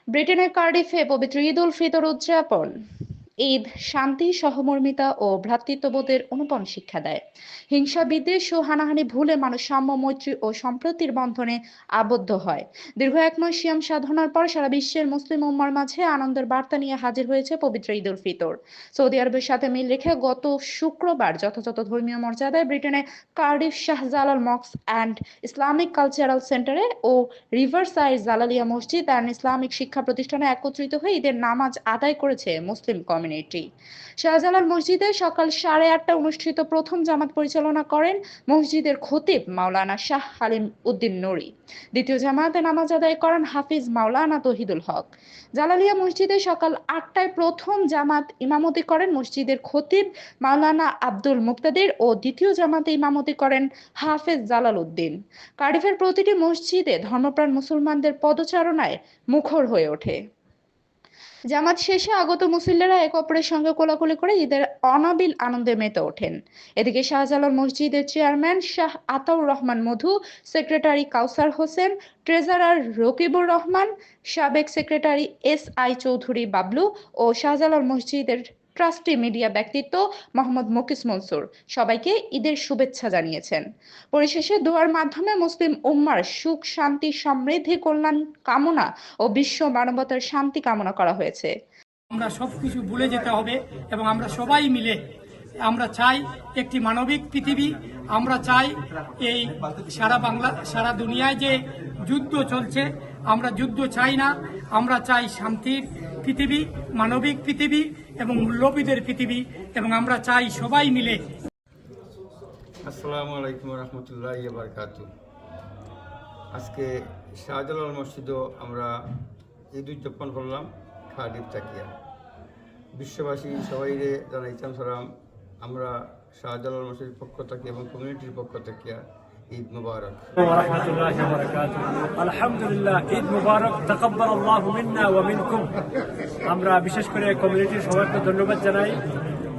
ব্রিটেনের কার্ডিফে পবিত্র ঈদ উল ফিতর উদযাপন। ঈদ শান্তি, সহমর্মিতা ও ভ্রাতৃত্ববোধের অনুপম শিক্ষা দেয়। হিংসা, বিদ্বেষ ও হানাহানি ভুলে মানুষ সাম্য, মৈত্রী ও সম্প্রীতির বন্ধনে আবদ্ধ হয়। দীর্ঘ এক মাস সিয়াম সাধনার পর সারা বিশ্বের মুসলিম উম্মার মাঝে আনন্দের বার্তা নিয়ে হাজির হয়েছে পবিত্র ঈদ উল ফিতর। সৌদি আরবের সাথে মিল রেখে গত শুক্রবার যথাযথ ধর্মীয় মর্যাদায় ব্রিটেনের Cardiff Shahjalal মস্ক and Islamic cultural সেন্টারে ও রিভারসাইড জালালিয়া মসজিদ অ্যান্ড ইসলামিক শিক্ষা প্রতিষ্ঠানে একত্রিত হয়ে ঈদের নামাজ আদায় করেছে মুসলিম কমিউনিটি। শাহজালাল মসজিদে সকাল 8:30টায় অনুষ্ঠিত প্রথম জামাত পরিচালনা করেন মসজিদের খতিব মাওলানা শাহ হালিম উদ্দিন নুরি। দ্বিতীয় জামাতে নামাজ আদায় করেন হাফিজ মাওলানা তহিদুল হক। জালালিয়া মসজিদে সকাল 8টায় প্রথম জামাত ইমামতি করেন মসজিদের খতিব মাওলানা আব্দুল মুক্তাদির ও দ্বিতীয় জামাতে ইমামতি করেন হাফেজ জালাল উদ্দিন। কার্ডিফের প্রতিটি মসজিদে ধর্মপ্রাণ মুসলমানদের পদচারণায় মুখর হয়ে ওঠে। জামাত শেষে আগত মুসল্লিরা একে অপরের সঙ্গে কোলাকুলি করে ঈদের অনাবিল আনন্দে মেতে ওঠেন। এদিকে শাহজালাল মসজিদের চেয়ারম্যান শাহ আতাউর রহমান মধু, সেক্রেটারি কাউসার হোসেন, ট্রেজারার রকিবুর রহমান, সাবেক সেক্রেটারি SI চৌধুরী বাবলু ও শাহজালাল মসজিদের ট্রাস্টি মিডিয়া ব্যক্তিত্ব মোহাম্মদ মুকিস মনসুর সবাইকে ঈদের শুভেচ্ছা জানিয়েছেন। পরিশেষে দোয়ার মাধ্যমে মুসলিম উম্মার সুখ, শান্তি, সমৃদ্ধি, কল্যাণ কামনা ও বিশ্ব মানবতার শান্তি কামনা করা হয়েছে। আমরা সবকিছু ভুলে যেতে হবে এবং আমরা সবাই মিলে আমরা চাই একটি মানবিক পৃথিবী। আমরা চাই এই সারা দুনিয়ায় যে যুদ্ধ চলছে, আমরা যুদ্ধ চাই না। আমরা চাই শান্তির পৃথিবী, মানবিক পৃথিবী এবং মূল্যবোধের পৃথিবী, এবং আমরা চাই সবাই মিলে। আসসালামু আলাইকুম রহমতুল্লাহ বারকাতু। আজকে শাহজালাল মসজিদও আমরা ঈদ উদযাপন করলাম কার্ডিফ তাকিয়া। বিশ্ববাসী সবাইরে জানাইতাম সালাম। আমরা শাহজালাল মসজিদের পক্ষ থেকে এবং কমিউনিটির পক্ষ থেকে ঈদ মুবারক। আলহামদুলিল্লাহ, ঈদ মুবারক, তাকাব্বালাল্লাহু মিন্না ওয়া মিনকুম। আমরা বিশেষ করে কমিউনিটির সবাইকে ধন্যবাদ জানাই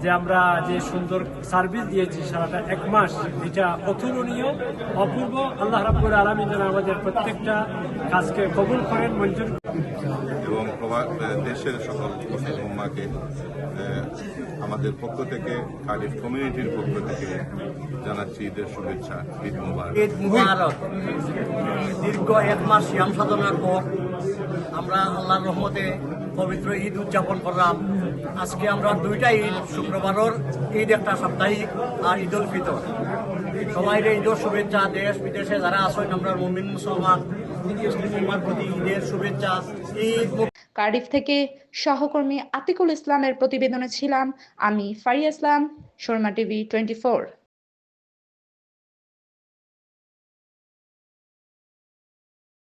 যে আমরা যে সুন্দর সার্ভিস দিয়েছি সারাটা এক মাস, এটা অতুলনীয়, অপূর্ব। আল্লাহ রাব্বুল আলামিন যেন আমাদের প্রত্যেকটা কাজকে কবুল করেন, মঞ্জুর এবং দেশের সকল মুসলিম উম্মাকে আমাদের পক্ষ থেকে, কার্ডিফ কমিউনিটির পক্ষ থেকে জানাচ্ছি ঈদের শুভেচ্ছা। ঈদ মুবারক। ঈদ মুবারক। দীর্ঘ এক মাস সিয়াম সাধনার পর আমরা আল্লাহর রহমতে পবিত্র ঈদ উদযাপন করলাম। আজকে আমরা দুইটা ঈদ, শুক্রবারের ঈদ একটা সাপ্তাহিক, আর ঈদ উল ফিতর। সবাই ঈদের শুভেচ্ছা। দেশ বিদেশে যারা আছেন আমরা মুমিন মুসলমান মুসলিমের প্রতি ঈদের শুভেচ্ছা। ঈদ। কার্ডিফ থেকে সহকর্মী আতিকুল ইসলামের প্রতিবেদনে ছিলাম আমি ফারিয়া ইসলাম, শর্মা টিভি 24।